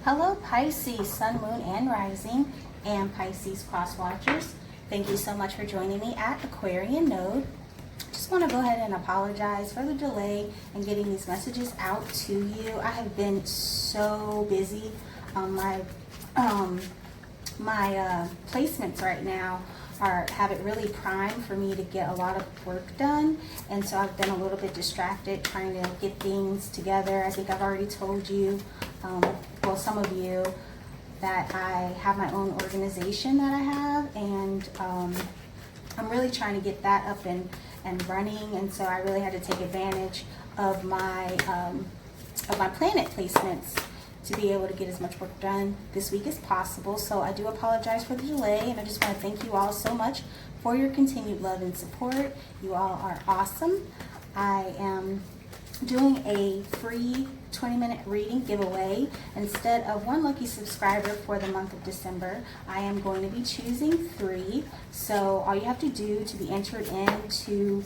Hello Pisces, Sun, Moon, and Rising, and Pisces cross watchers. Thank you so much for joining me at Aquarian Node. Just want to go ahead and apologize for the delay in getting these messages out to you. I have been so busy. My placements right now have it really primed for me to get a lot of work done, and so I've been a little bit distracted trying to get things together. I think I've already told you, well, some of you, that I have my own organization that I have, and I'm really trying to get that up and running, and so I really had to take advantage of my planet placements to be able to get as much work done this week as possible. So I do apologize for the delay, and I just want to thank you all so much for your continued love and support. You all are awesome. I am doing a free 20-minute reading giveaway. Instead of one lucky subscriber for the month of December, I am going to be choosing 3. So all you have to do to be entered in to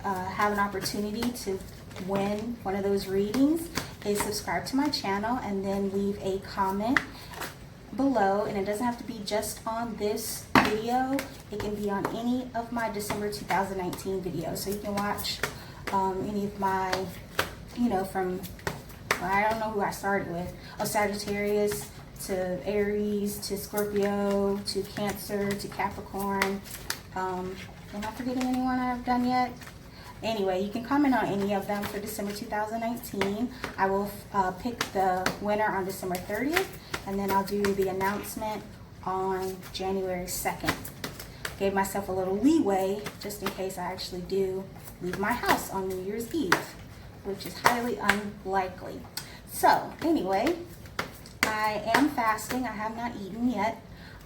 have an opportunity to win one of those readings is subscribe to my channel and then leave a comment below. And it doesn't have to be just on this video, it can be on any of my December 2019 videos. So you can watch any of my, from, I don't know who I started with, Sagittarius to Aries to Scorpio to Cancer to Capricorn. Am I forgetting anyone I've done yet? Anyway, you can comment on any of them for December 2019. I will pick the winner on December 30th, and then I'll do the announcement on January 2nd. Gave myself a little leeway just in case I actually do leave my house on New Year's Eve, which is highly unlikely. So anyway, I am fasting. I have not eaten yet.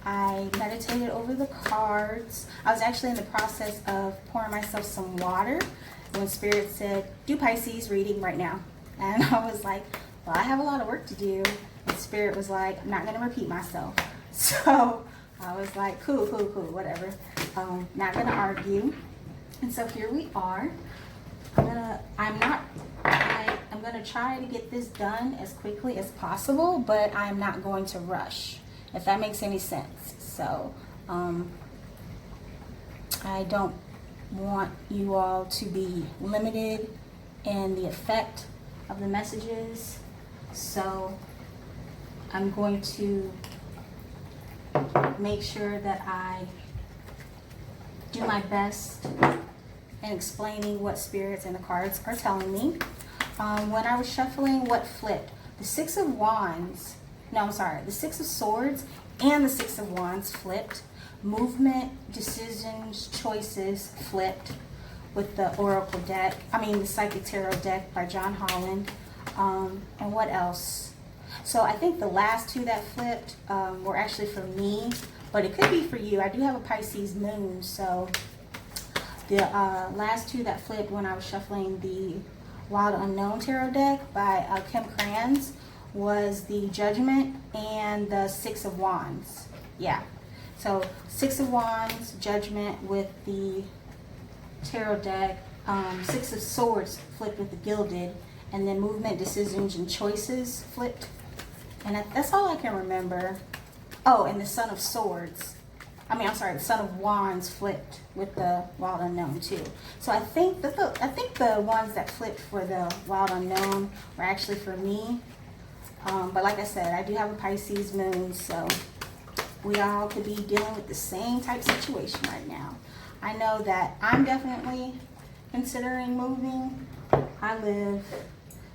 I meditated over the cards. I was actually in the process of pouring myself some water when Spirit said, do Pisces reading right now. And I was like, well, I have a lot of work to do. And Spirit was like, I'm not going to repeat myself. So I was like, cool, whatever. Not going to argue. And so here we are. I'm going to try to get this done as quickly as possible, but I'm not going to rush, if that makes any sense. So I don't want you all to be limited in the effect of the messages. So I'm going to make sure that I do my best in explaining what spirits and the cards are telling me. When I was shuffling, what flipped? The Six of Wands. No, I'm sorry. The Six of Swords and the Six of Wands flipped. Movement, decisions, choices flipped with the Oracle deck. The Psychic Tarot deck by John Holland. And what else? So I think the last 2 that flipped were actually for me, but it could be for you. I do have a Pisces moon, so the last 2 that flipped when I was shuffling the Wild Unknown Tarot deck by Kim Kranz was the Judgment and the Six of Wands. Yeah. So Six of Wands, Judgment with the Tarot deck, Six of Swords flipped with the Gilded, and then Movement, Decisions, and Choices flipped. And that's all I can remember. Oh, and the Son of Swords. The Son of Wands flipped with the Wild Unknown too. So I think the ones that flipped for the Wild Unknown were actually for me. But like I said, I do have a Pisces moon, so we all could be dealing with the same type situation right now. I know that I'm definitely considering moving. I live,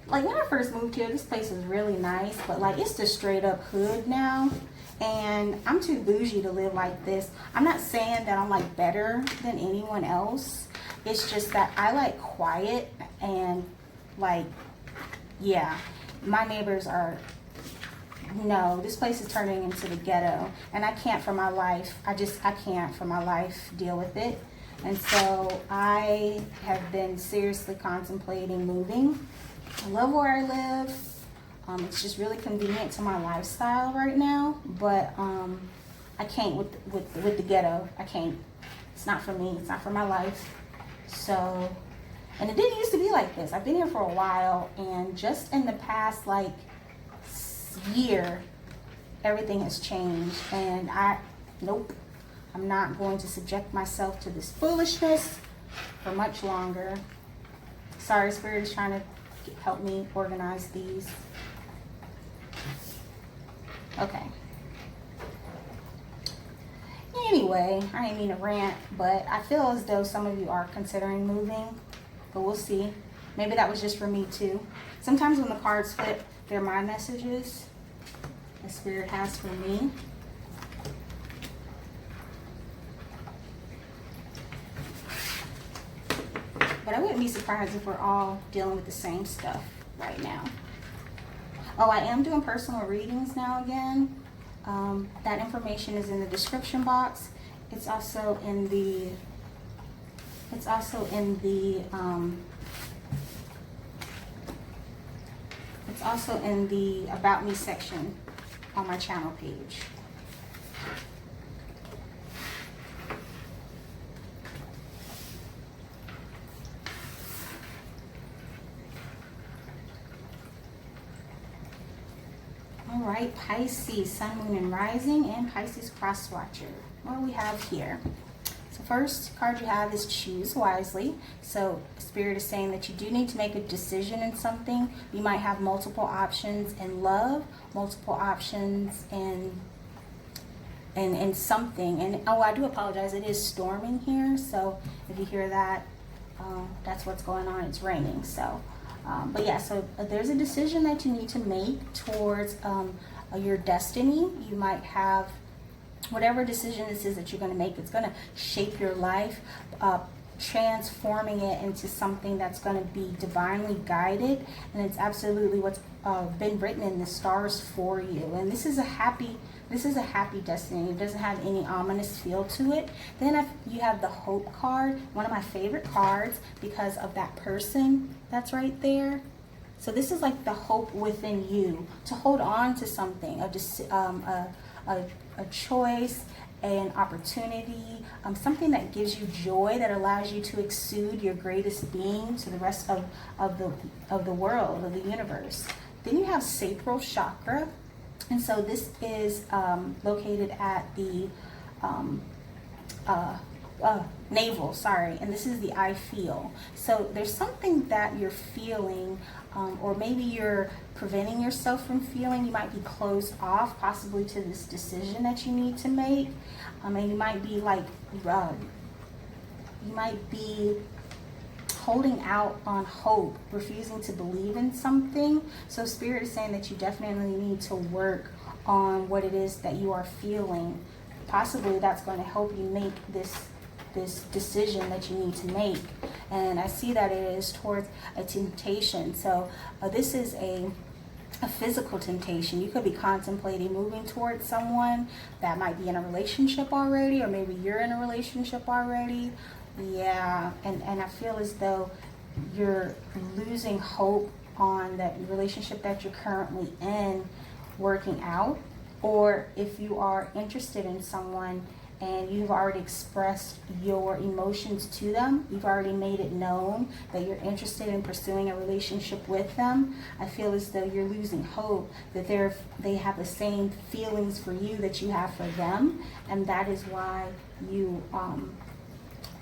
when I first moved here, this place was really nice, but it's the straight up hood now. And I'm too bougie to live like this. I'm not saying that I'm better than anyone else. It's just that I like quiet and yeah. My neighbors are, no, this place is turning into the ghetto, and I can't for my life, I can't for my life deal with it. And so I have been seriously contemplating moving. I love where I live. It's just really convenient to my lifestyle right now, but I can't with the ghetto. I can't. It's not for me. It's not for my life. So And it didn't used to be like this. I've been here for a while, and just in the past like year, everything has changed. And nope, I'm not going to subject myself to this foolishness for much longer. Sorry, Spirit is trying to help me organize these. Okay. Anyway, I didn't mean to rant, but I feel as though some of you are considering moving, but we'll see. Maybe that was just for me too. Sometimes when the cards flip, they're my messages that Spirit has for me. But I wouldn't be surprised if we're all dealing with the same stuff right now. Oh, I am doing personal readings now again. That information is in the description box. It's also in the About Me section on my channel page. All right, Pisces, Sun, Moon, and Rising, and Pisces Cross Watcher. What do we have here? So first card you have is Choose Wisely. So Spirit is saying that you do need to make a decision in something. You might have multiple options in love, multiple options in something. And oh, I do apologize. It is storming here. So if you hear that, that's what's going on. It's raining. So. But yeah, so there's a decision that you need to make towards your destiny. You might have whatever decision this is that you're going to make. It's going to shape your life, transforming it into something that's going to be divinely guided. And it's absolutely what's been written in the stars for you. And this is a happy destiny. It doesn't have any ominous feel to it. Then you have the Hope card, one of my favorite cards because of that person that's right there. So this is like the hope within you to hold on to something, a choice, an opportunity, something that gives you joy, that allows you to exude your greatest being to the rest of the world, of the universe. Then you have sacral chakra. And so this is located at the navel, sorry, and this is the I feel. So there's something that you're feeling, or maybe you're preventing yourself from feeling. You might be closed off possibly to this decision that you need to make. And you might be like, you might be holding out on hope, refusing to believe in something. So Spirit is saying that you definitely need to work on what it is that you are feeling. Possibly that's going to help you make this decision that you need to make. And I see that it is towards a temptation. So this is a physical temptation. You could be contemplating moving towards someone that might be in a relationship already, or maybe you're in a relationship already. Yeah, and I feel as though you're losing hope on that relationship that you're currently in working out. Or if you are interested in someone and you've already expressed your emotions to them, you've already made it known that you're interested in pursuing a relationship with them, I feel as though you're losing hope that they have the same feelings for you that you have for them. And that is why you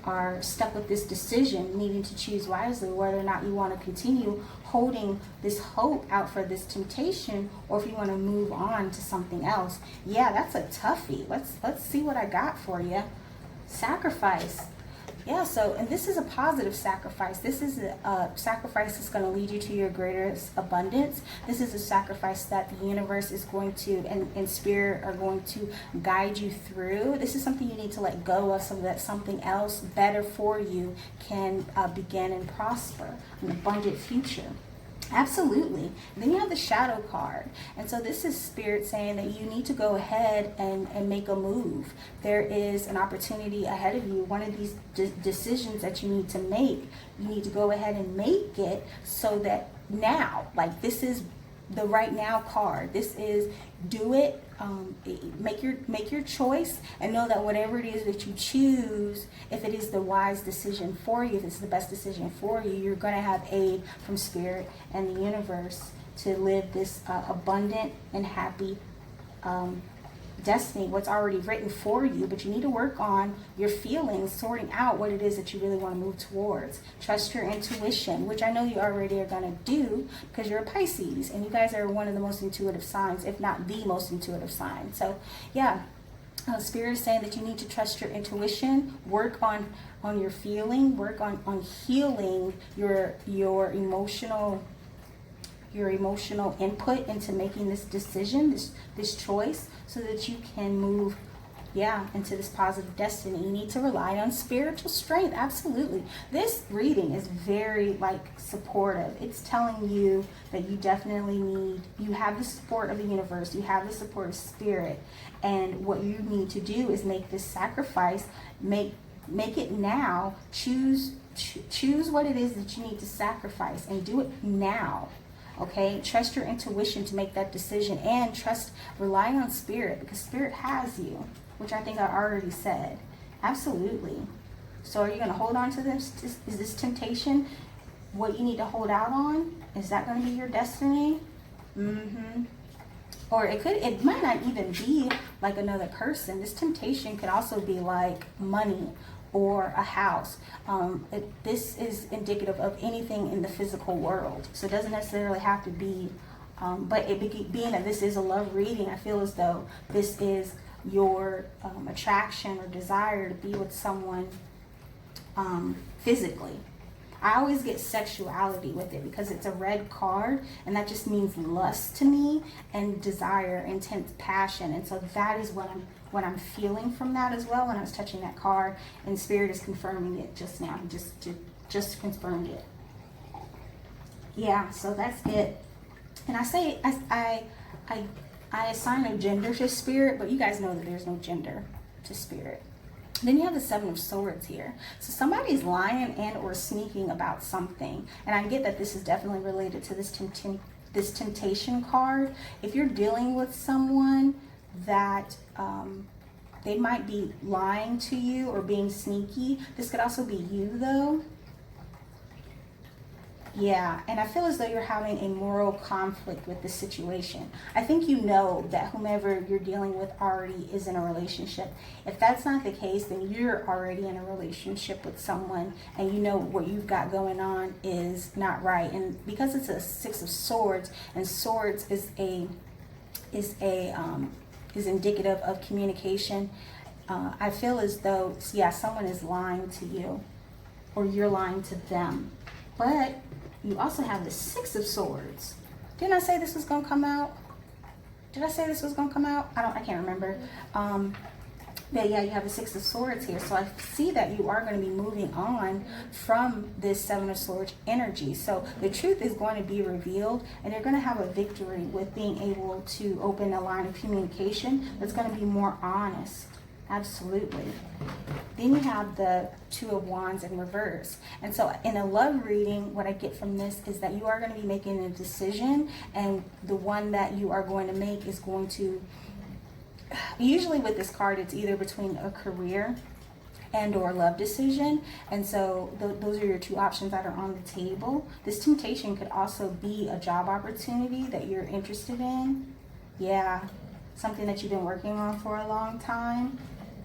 are stuck with this decision, needing to choose wisely whether or not you want to continue holding this hope out for this temptation, or if you want to move on to something else. Yeah, that's a toughie. Let's see what I got for you. Sacrifice. Yeah, so, and this is a positive sacrifice. This is a sacrifice that's going to lead you to your greatest abundance. This is a sacrifice that the universe is going to, and spirit are going to guide you through. This is something you need to let go of so that something else better for you can begin and prosper, an abundant future. Absolutely. Then you have the shadow card. And so this is Spirit saying that you need to go ahead and make a move. There is an opportunity ahead of you. One of these decisions that you need to make, you need to go ahead and make it so that now, like this is the right now card. This is do it. Make your choice, and know that whatever it is that you choose, if it is the wise decision for you, if it's the best decision for you, you're going to have aid from Spirit and the universe to live this abundant and happy destiny, what's already written for you. But you need to work on your feelings, sorting out what it is that you really want to move towards. Trust your intuition, which I know you already are going to do because you're a Pisces, and you guys are one of the most intuitive signs, if not the most intuitive sign. So yeah, Spirit is saying that you need to trust your intuition, work on your feeling, work on healing your emotional input into making this decision, this choice, so that you can move into this positive destiny. You need to rely on spiritual strength. Absolutely. This reading is very supportive. It's telling you that you definitely you have the support of the universe, you have the support of Spirit, and what you need to do is make this sacrifice, make it now. Choose what it is that you need to sacrifice, and do it now. Okay, trust your intuition to make that decision, and rely on Spirit, because Spirit has you, which I think I already said. Absolutely. So are you going to hold on to this? Is this temptation what you need to hold out on? Is that going to be your destiny? Or it might not even be like another person. This temptation could also be like money or a house. This is indicative of anything in the physical world. So it doesn't necessarily have to be, but being that this is a love reading, I feel as though this is your attraction or desire to be with someone physically. I always get sexuality with it because it's a red card, and that just means lust to me, and desire, intense passion. And so that is what I'm feeling from that as well when I was touching that card, and Spirit is confirming it just now. Just confirmed it. Yeah, so that's it. And I assign a gender to Spirit, but you guys know that there's no gender to Spirit. Then you have the Seven of Swords here. So somebody's lying and or sneaking about something. And I get that this is definitely related to this temptation card. If you're dealing with someone that they might be lying to you or being sneaky, this could also be you though. Yeah, and I feel as though you're having a moral conflict with this situation. I think you know that whomever you're dealing with already is in a relationship. If that's not the case, then you're already in a relationship with someone, and you know what you've got going on is not right. And because it's a Six of Swords, and swords is indicative of communication, I feel as though, someone is lying to you, or you're lying to them. But you also have the Six of Swords. Didn't I say this was going to come out? Did I say this was going to come out? I can't remember. But yeah, you have the Six of Swords here. So I see that you are going to be moving on from this Seven of Swords energy. So the truth is going to be revealed, and you're going to have a victory with being able to open a line of communication that's going to be more honest. Absolutely. Then you have the Two of Wands in reverse. And so in a love reading, what I get from this is that you are going to be making a decision, and the one that you are going to make is going to, usually with this card, it's either between a career and or love decision. And so those are your two options that are on the table. This temptation could also be a job opportunity that you're interested in. Yeah, something that you've been working on for a long time.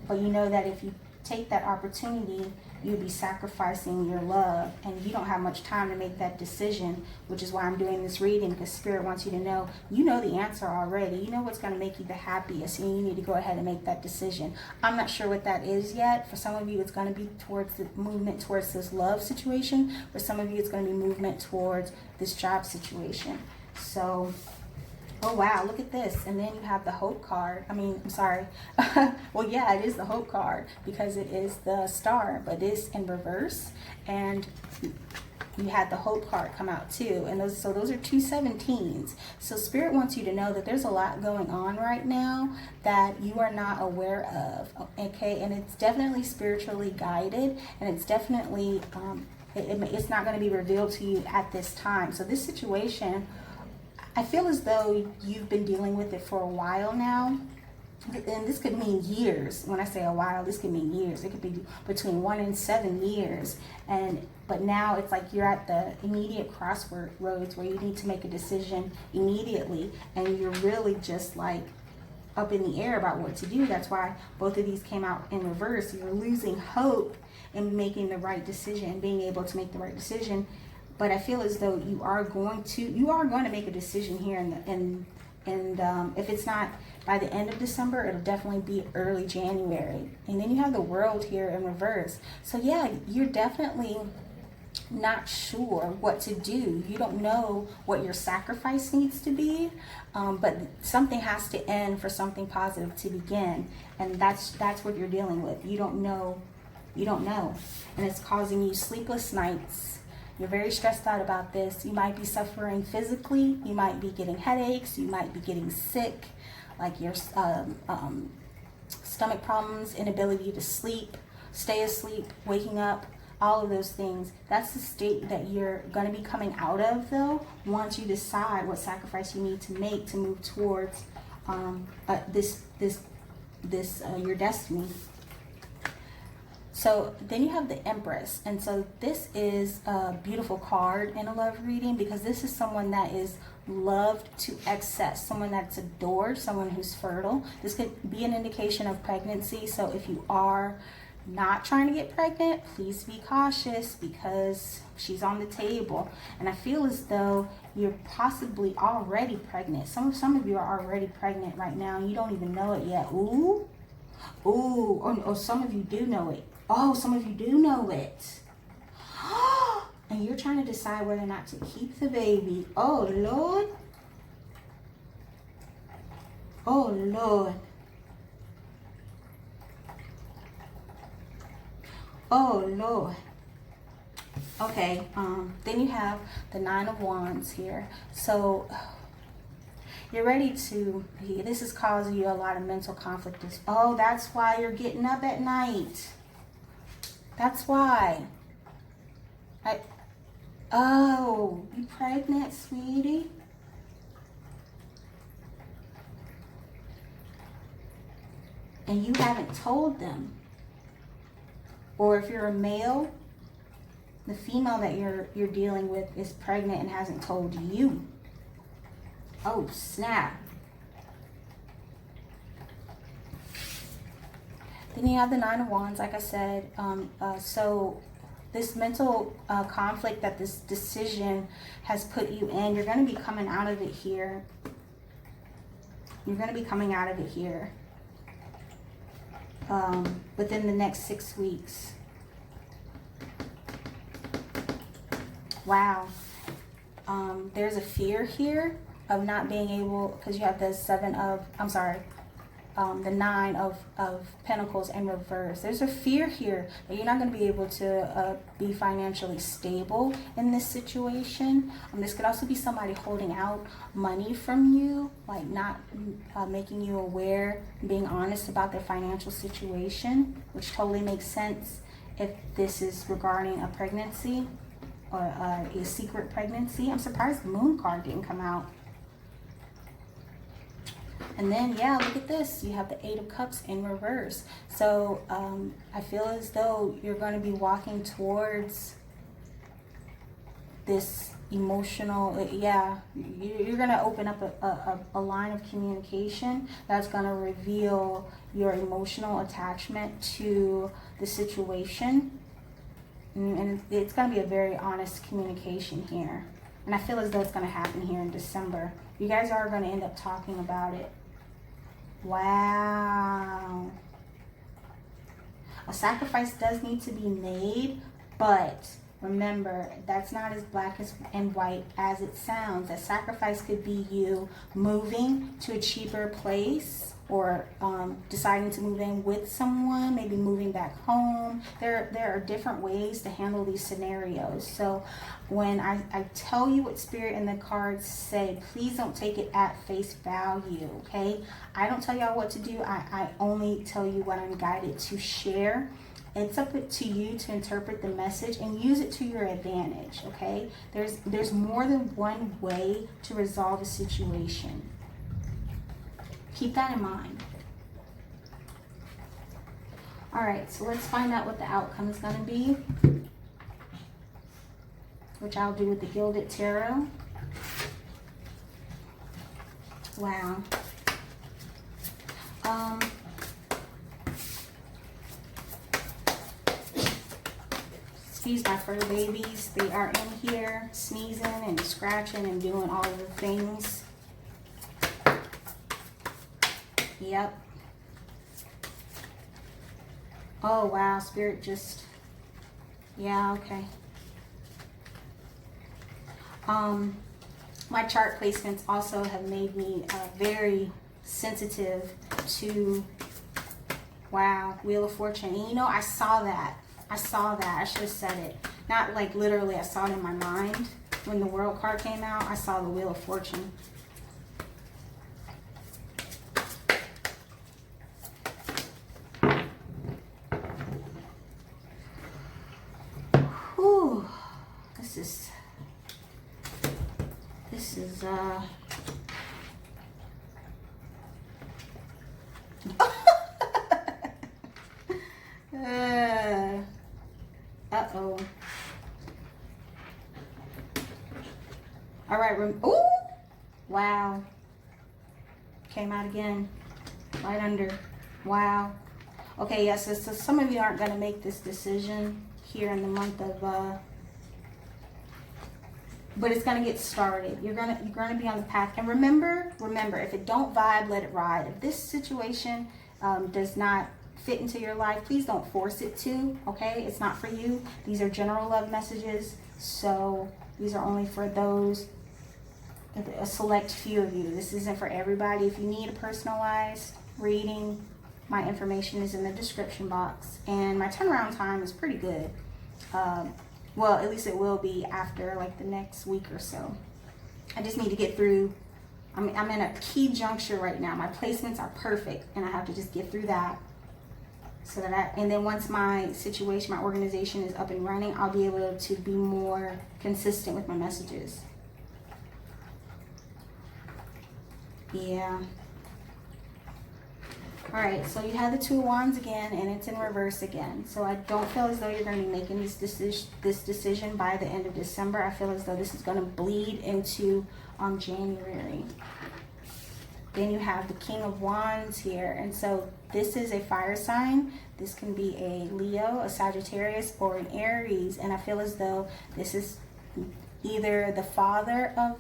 But you know that if you take that opportunity, you'll be sacrificing your love, and you don't have much time to make that decision, which is why I'm doing this reading, because Spirit wants you to know, you know the answer already. You know what's going to make you the happiest, and you need to go ahead and make that decision. I'm not sure what that is yet. For some of you, it's going to be towards the movement towards this love situation. For some of you, it's going to be movement towards this job situation. So, oh wow, look at this. And then you have the Hope card. I'm sorry. Well, yeah, it is the Hope card because it is the Star, but it's in reverse. And you had the Hope card come out too. And those are two 17s. So Spirit wants you to know that there's a lot going on right now that you are not aware of. Okay, and it's definitely spiritually guided, and it's definitely it's not going to be revealed to you at this time. So this situation, I feel as though you've been dealing with it for a while now. And this could mean years. When I say a while, this could mean years. It could be between 1 and 7 years. But now it's like you're at the immediate crossroads where you need to make a decision immediately, and you're really just like up in the air about what to do. That's why both of these came out in reverse. You're losing hope in making the right decision and being able to make the right decision. But I feel as though you are going to make a decision here, and if it's not by the end of December, it'll definitely be early January. And then you have the World here in reverse. So yeah, you're definitely not sure what to do. You don't know what your sacrifice needs to be, but something has to end for something positive to begin, and that's what you're dealing with. You don't know, and it's causing you sleepless nights. You're very stressed out about this. You might be suffering physically. You might be getting headaches. You might be getting sick, like your stomach problems, inability to sleep, stay asleep, waking up, all of those things. That's the state that you're going to be coming out of, though, once you decide what sacrifice you need to make to move towards your destiny. So then you have the Empress, and so this is a beautiful card in a love reading, because this is someone that is loved to excess, someone that's adored, someone who's fertile. This could be an indication of pregnancy. So if you are not trying to get pregnant, please be cautious, because she's on the table. And I feel as though you're possibly already pregnant. Some of you are already pregnant right now, and you don't even know it yet. Ooh, or some of you do know it. Oh, some of you do know it. And you're trying to decide whether or not to keep the baby. Oh, Lord. Oh, Lord. Oh, Lord. Okay, then you have the Nine of Wands here. So you're ready to, this is causing you a lot of mental conflict. Oh, that's why you're getting up at night. That's why. Oh, you pregnant, sweetie? And you haven't told them. Or if you're a male, the female that you're dealing with is pregnant and hasn't told you. Oh, snap. Then you have the Nine of Wands, like I said. So this mental conflict that this decision has put you in, you're going to be coming out of it here. You're going to be coming out of it here within the next 6 weeks. Wow. There's a fear here of not being able, because you have the the Nine of Pentacles in reverse. There's a fear here that you're not going to be able to be financially stable in this situation. This could also be somebody holding out money from you, like not making you aware, being honest about their financial situation, which totally makes sense if this is regarding a pregnancy or a secret pregnancy. I'm surprised the Moon card didn't come out. And then, yeah, look at this. You have the Eight of Cups in reverse. So I feel as though you're going to be walking towards this emotional, you're going to open up a line of communication that's going to reveal your emotional attachment to the situation. And it's going to be a very honest communication here. And I feel as though it's going to happen here in December. You guys are going to end up talking about it. Wow. A sacrifice does need to be made, but remember, that's not as black and white as it sounds. A sacrifice could be you moving to a cheaper place, or deciding to move in with someone, maybe moving back home. There are different ways to handle these scenarios. So when I tell you what Spirit and the cards say, please don't take it at face value, okay? I don't tell y'all what to do. I only tell you what I'm guided to share. it's up to you to interpret the message and use it to your advantage, okay? There's more than one way to resolve a situation. Keep that in mind. All right, so let's find out what the outcome is going to be, which I'll do with the Gilded Tarot. Wow. Excuse my fur babies. They are in here sneezing and scratching and doing all of the things. Yep. Oh, wow. Spirit just... Yeah, okay. My chart placements also have made me very sensitive to, wow, Wheel of Fortune. And you know, I saw that. I should have said it. Not like literally, I saw it in my mind. When the World card came out, I saw the Wheel of Fortune. Whew. This is uh-oh. All right, ooh, wow. Came out again, right under. Wow. Okay, yes, so some of you aren't going to make this decision here in the month of but it's going to get started. You're going to be on the path. And remember, if it don't vibe, let it ride. If this situation does not fit into your life, please don't force it to, okay? It's not for you. These are general love messages, so these are only for those, a select few of you. This isn't for everybody. If you need a personalized reading, my information is in the description box, and my turnaround time is pretty good. Well, at least it will be after like the next week or so. I just need to get through. I'm in a key juncture right now. My placements are perfect, and I have to just get through that. So that and then once my situation, my organization is up and running, I'll be able to be more consistent with my messages. Yeah. All right, so you have the Two of Wands again, and it's in reverse again. So I don't feel as though you're going to be making this decision by the end of December. I feel as though this is going to bleed into January. Then you have the King of Wands here, and so this is a fire sign. This can be a Leo, a Sagittarius, or an Aries, and I feel as though this is either the father of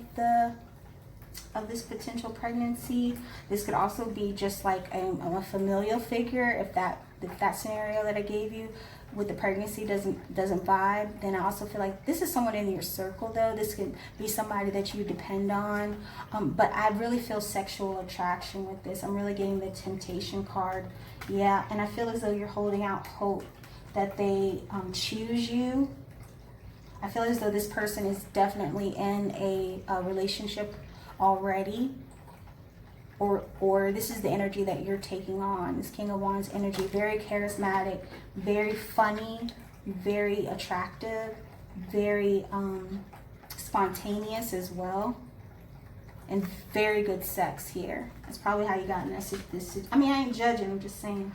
this potential pregnancy. This could also be just like a familial figure. If that scenario that I gave you with the pregnancy doesn't vibe, then I also feel like this is someone in your circle though. This could be somebody that you depend on. But I really feel sexual attraction with this. I'm really getting the Temptation card. Yeah, and I feel as though you're holding out hope that they choose you. I feel as though this person is definitely in a relationship already, or this is the energy that you're taking on. This King of Wands energy, very charismatic, very funny, very attractive, very spontaneous as well, and very good sex here. That's probably how you got in this. I mean, I ain't judging, I'm just saying.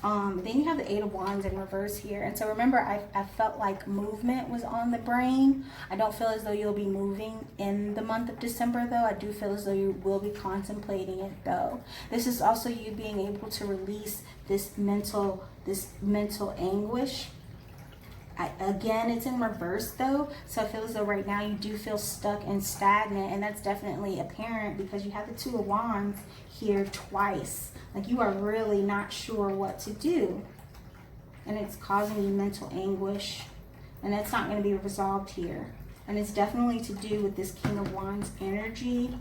Then you have the Eight of Wands in reverse here. And so remember, I felt like movement was on the brain. I don't feel as though you'll be moving in the month of December, though. I do feel as though you will be contemplating it, though. This is also you being able to release this mental anguish. Again, it's in reverse, though. So I feel as though right now you do feel stuck and stagnant. And that's definitely apparent because you have the Two of Wands here twice. Like you are really not sure what to do. And it's causing you mental anguish. And that's not going to be resolved here. And it's definitely to do with this King of Wands energy.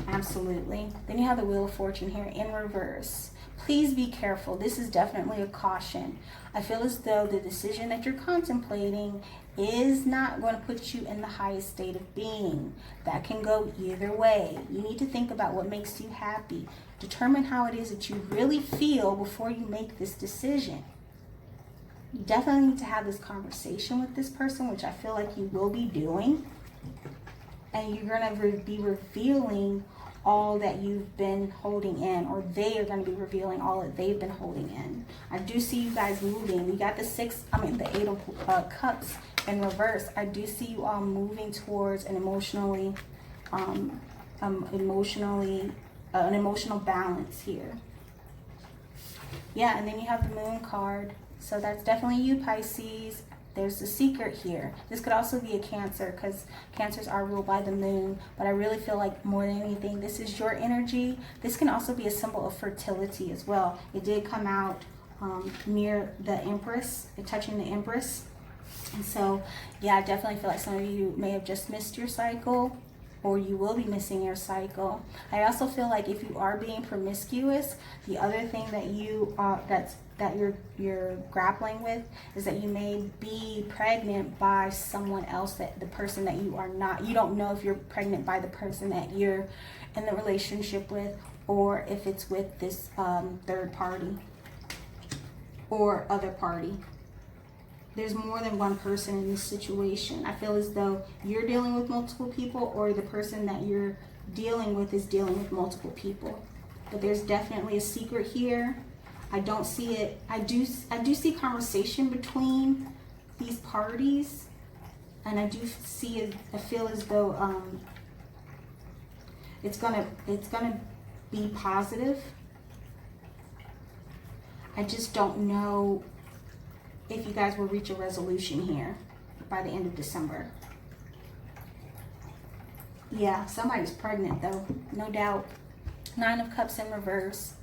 Absolutely. Then you have the Wheel of Fortune here in reverse. Please be careful. This is definitely a caution. I feel as though the decision that you're contemplating is not going to put you in the highest state of being. That can go either way. You need to think about what makes you happy. Determine how it is that you really feel before you make this decision. You definitely need to have this conversation with this person, which I feel like you will be doing. And you're going to be revealing all that you've been holding in, or they are going to be revealing all that they've been holding in. I do see you guys moving. We got the the 8 of cups in reverse. I do see you all moving towards an an emotional balance here. Yeah, and then you have the moon card. So that's definitely you, Pisces. There's the secret here. This could also be a Cancer, because Cancers are ruled by the moon. But I really feel like more than anything, this is your energy. This can also be a symbol of fertility as well. It did come out near the Empress, touching the Empress. And so, yeah, I definitely feel like some of you may have just missed your cycle, or you will be missing your cycle. I also feel like if you are being promiscuous, the other thing that you're grappling with is that you may be pregnant by someone else, that the person that you are not. You don't know if you're pregnant by the person that you're in the relationship with, or if it's with this third party or other party. There's more than one person in this situation. I feel as though you're dealing with multiple people, or the person that you're dealing with is dealing with multiple people. But there's definitely a secret here. I don't see it. I do see conversation between these parties, and I do see it. I feel as though it's gonna be positive. I just don't know if you guys will reach a resolution here by the end of December. Yeah, somebody's pregnant though, no doubt. 9 of Cups in reverse.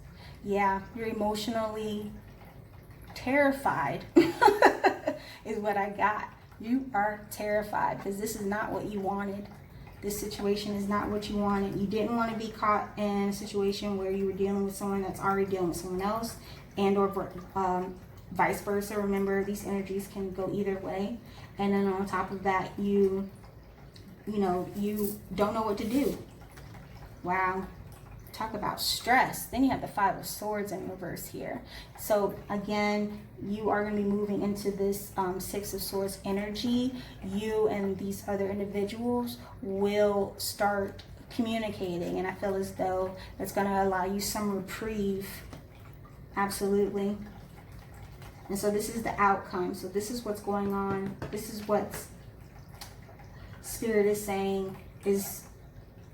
Yeah, you're emotionally terrified is what I got. You are terrified because this is not what you wanted. This situation is not what you wanted. You didn't want to be caught in a situation where you were dealing with someone that's already dealing with someone else, and or vice versa. Remember, these energies can go either way. And then on top of that, you don't know what to do. Wow. Talk about stress. Then you have the 5 of Swords in reverse here. So again, you are going to be moving into this 6 of Swords energy. You and these other individuals will start communicating, and I feel as though it's going to allow you some reprieve. Absolutely. And so this is the outcome. So this is what's going on. This is what Spirit is saying is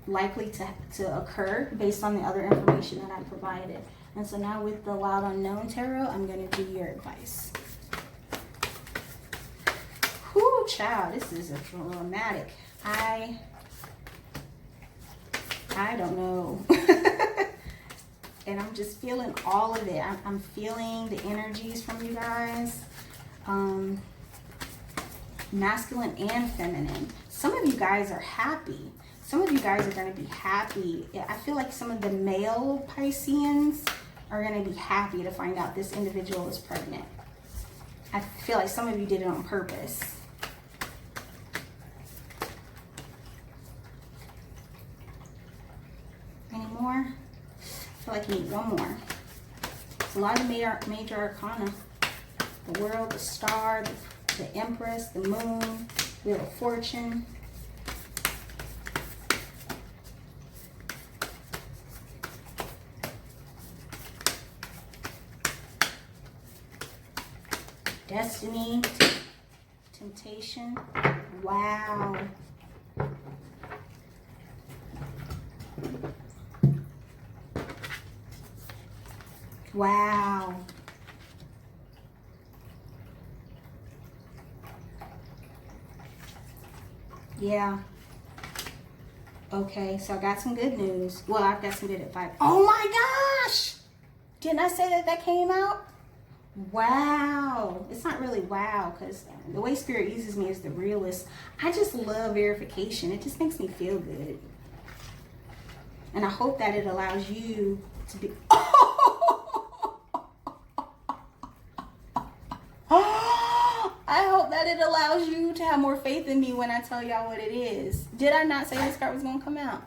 likely to occur based on the other information that I provided. And so now with the Loud Unknown Tarot, I'm going to do your advice. Whoo, child, this is a dramatic. I don't know. And I'm just feeling all of it. I'm feeling the energies from you guys. Masculine and feminine. Some of you guys are happy. Some of you guys are going to be happy. I feel like some of the male Pisceans are going to be happy to find out this individual is pregnant. I feel like some of you did it on purpose. Any more? I feel like you need one more. It's a lot of major arcana. The World, the Star, the Empress, the Moon, Wheel of Fortune. Destiny, Temptation. Wow. Wow. Yeah. Okay, so I got some good news. Well, I've got some good advice. Oh my gosh! Didn't I say that came out? Wow. It's not really wow, because the way Spirit uses me is the realist. I just love verification. It just makes me feel good. And I hope that it allows you to be... I hope that it allows you to have more faith in me when I tell y'all what it is. Did I not say this card was going to come out?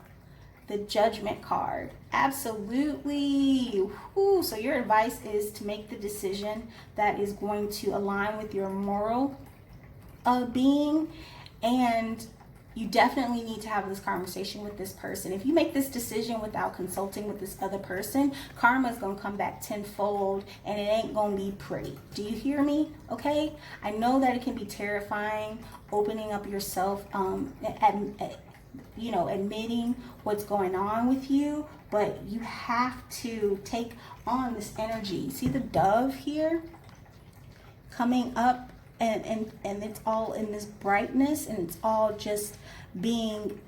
the Judgment card. Absolutely. Whew. So your advice is to make the decision that is going to align with your moral being, and you definitely need to have this conversation with this person. If you make this decision without consulting with this other person, karma is going to come back tenfold, and it ain't going to be pretty. Do you hear me? Okay? I know that it can be terrifying opening up yourself, admitting what's going on with you, but you have to take on this energy. See the dove here coming up, and it's all in this brightness, and it's all just being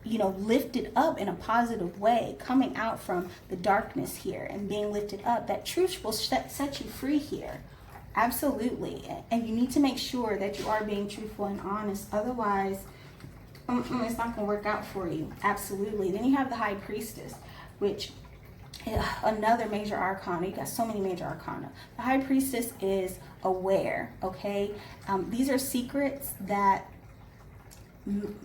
lifted up in a positive way, coming out from the darkness here and being lifted up. That truth will set you free here. Absolutely. And you need to make sure that you are being truthful and honest, otherwise it's not going to work out for you. Absolutely. Then you have the High Priestess, which another major arcana. You got so many major arcana. The High Priestess is aware. Okay, these are secrets that and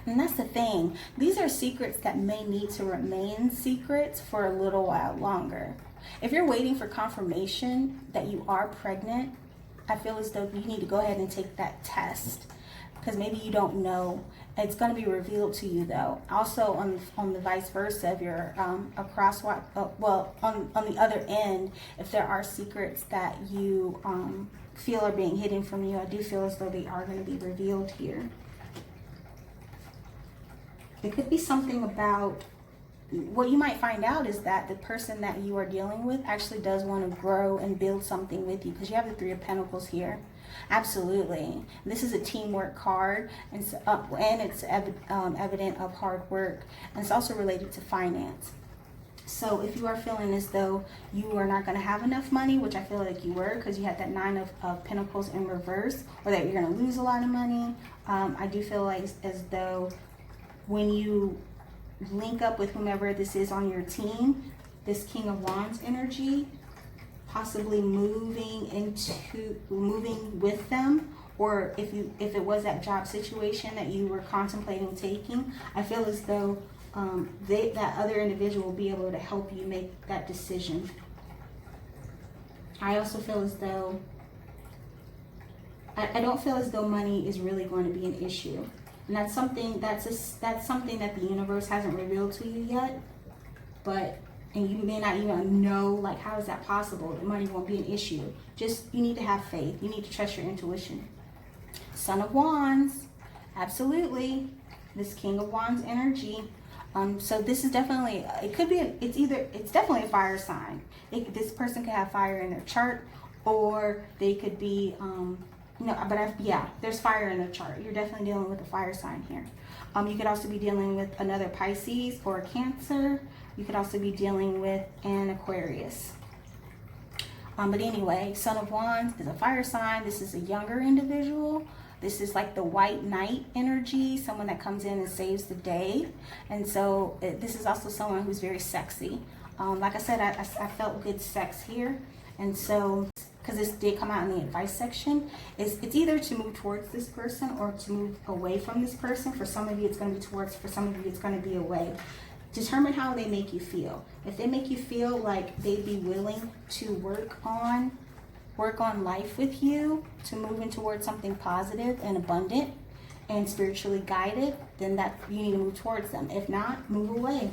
that's the thing. These are secrets that may need to remain secrets for a little while longer. If you're waiting for confirmation that you are pregnant, I feel as though you need to go ahead and take that test, because maybe you don't know. It's going to be revealed to you, though. Also, on the vice versa, if you're on the other end, if there are secrets that you feel are being hidden from you, I do feel as though they are going to be revealed here. It could be something about what you might find out is that the person that you are dealing with actually does want to grow and build something with you, because you have the Three of Pentacles here. Absolutely. This is a teamwork card, and it's evident of hard work, and it's also related to finance. So if you are feeling as though you are not going to have enough money, which I feel like you were, because you had that Nine of Pentacles in reverse, or that you're going to lose a lot of money, I do feel like as though when you link up with whomever this is on your team, this King of Wands energy, possibly moving with them, or if it was that job situation that you were contemplating taking, I feel as though that other individual will be able to help you make that decision. I also feel as though I don't feel as though money is really going to be an issue. And that's something that the universe hasn't revealed to you yet, and you may not even know, like, how is that possible? The money won't be an issue. Just, you need to have faith. You need to trust your intuition. Son of Wands, absolutely. This King of Wands energy. So this is definitely, it's definitely a fire sign. This person could have fire in their chart, or they could be, there's fire in the chart. You're definitely dealing with a fire sign here. You could also be dealing with another Pisces or a Cancer. You could also be dealing with an Aquarius. But anyway, Son of Wands is a fire sign. This is a younger individual. This is like the white knight energy, someone that comes in and saves the day. And so this is also someone who's very sexy. Like I said, I felt good sex here. And so, because this did come out in the advice section, it's either to move towards this person or to move away from this person. For some of you, it's going to be towards. For some of you, it's going to be away. Determine how they make you feel. If they make you feel like they'd be willing to work on life with you, to move in towards something positive and abundant and spiritually guided, then that you need to move towards them. If not, move away.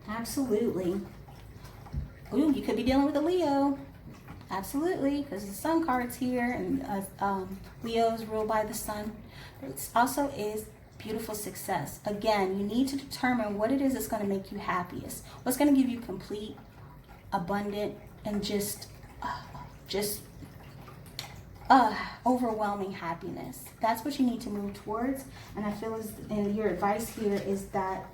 Absolutely. Ooh, you could be dealing with a Leo. Absolutely, because the Sun card's here, and Leo is ruled by the Sun. It also is beautiful success. Again, you need to determine what it is that's going to make you happiest. What's going to give you complete, abundant, and just overwhelming happiness. That's what you need to move towards. And I feel and your advice here is that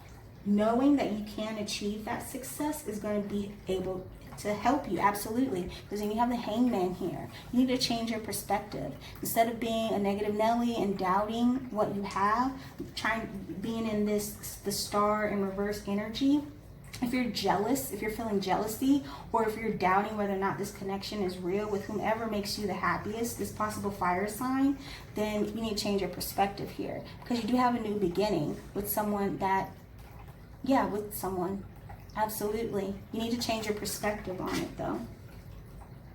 knowing that you can achieve that success is going to be able to help you. Absolutely. Because then you have the Hangman here. You need to change your perspective. Instead of being a negative Nelly and doubting what you have, being in the star in reverse energy, If you're jealous, if you're feeling jealousy, or if you're doubting whether or not this connection is real with whomever makes you the happiest, this possible fire sign, then you need to change your perspective here, because you do have a new beginning with someone that, yeah, with someone. Absolutely. You need to change your perspective on it, though.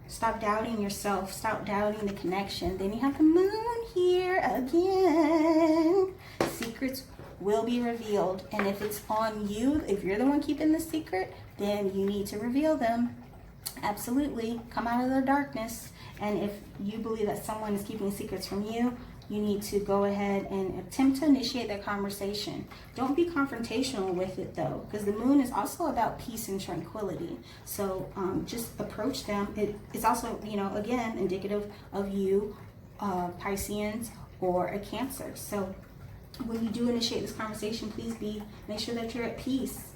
Stop doubting yourself. Stop doubting the connection. Then you have the moon here again. Secrets will be revealed. And if it's on you, if you're the one keeping the secret, then you need to reveal them. Absolutely. Come out of the darkness. And if you believe that someone is keeping secrets from you, you need to go ahead and attempt to initiate that conversation. Don't be confrontational with it, though, because the moon is also about peace and tranquility. So just approach them. It's also, you know, again, indicative of you, Pisceans, or a Cancer. So when you do initiate this conversation, please make sure that you're at peace.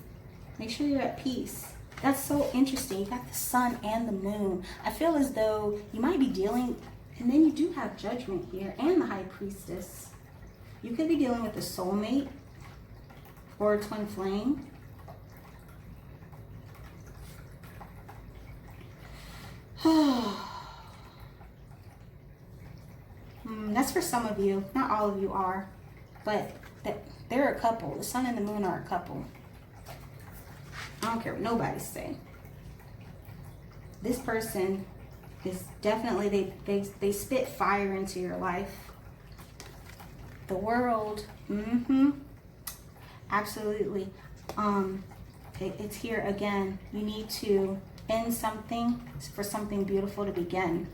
Make sure you're at peace. That's so interesting. You got the sun and the moon. I feel as though you might be dealing. And then you do have Judgment here and the High Priestess. You could be dealing with a soulmate or a twin flame. That's for some of you. Not all of you are. But they're a couple. The sun and the moon are a couple. I don't care what nobody say. This person is definitely, they spit fire into your life. The World, absolutely. It's here again. You need to end something for something beautiful to begin.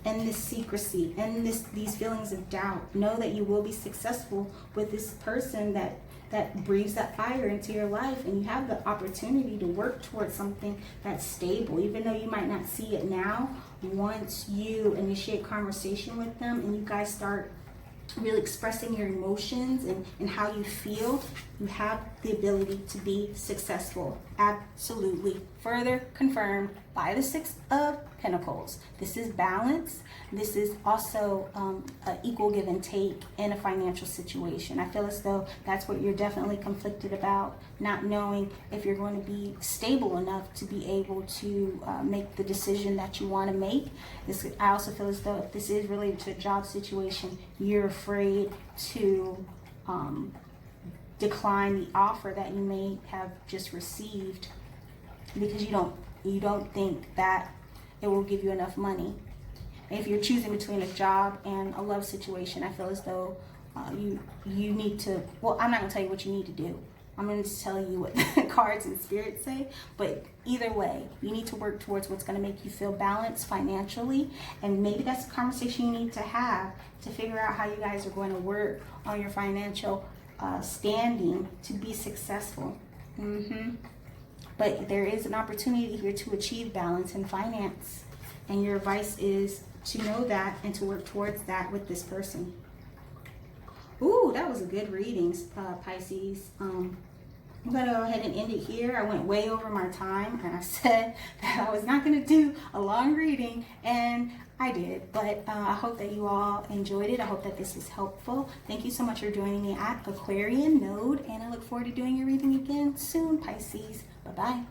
End this secrecy, end these feelings of doubt. Know that you will be successful with this person that breathes that fire into your life, and you have the opportunity to work towards something that's stable, even though you might not see it now. Once you initiate conversation with them and you guys start really expressing your emotions and how you feel, you have the ability to be successful. Absolutely. Further confirmed by the Six of Pentacles. This is balance. This is also an equal give and take in a financial situation. I feel as though that's what you're definitely conflicted about, not knowing if you're going to be stable enough to be able to make the decision that you want to make. I also feel as though if this is related to a job situation, you're afraid to decline the offer that you may have just received because you don't think that it will give you enough money. If you're choosing between a job and a love situation, I feel as though you need to, well, I'm not going to tell you what you need to do. I'm going to tell you what the cards and spirits say. But either way, you need to work towards what's going to make you feel balanced financially. And maybe that's a conversation you need to have to figure out how you guys are going to work on your financial standing to be successful. But there is an opportunity here to achieve balance in finance. And your advice is to know that and to work towards that with this person. Ooh, that was a good reading, Pisces. I'm going to go ahead and end it here. I went way over my time, and I said that I was not going to do a long reading, and I did. But I hope that you all enjoyed it. I hope that this was helpful. Thank you so much for joining me at Aquarian Node, and I look forward to doing your reading again soon, Pisces. Bye-bye.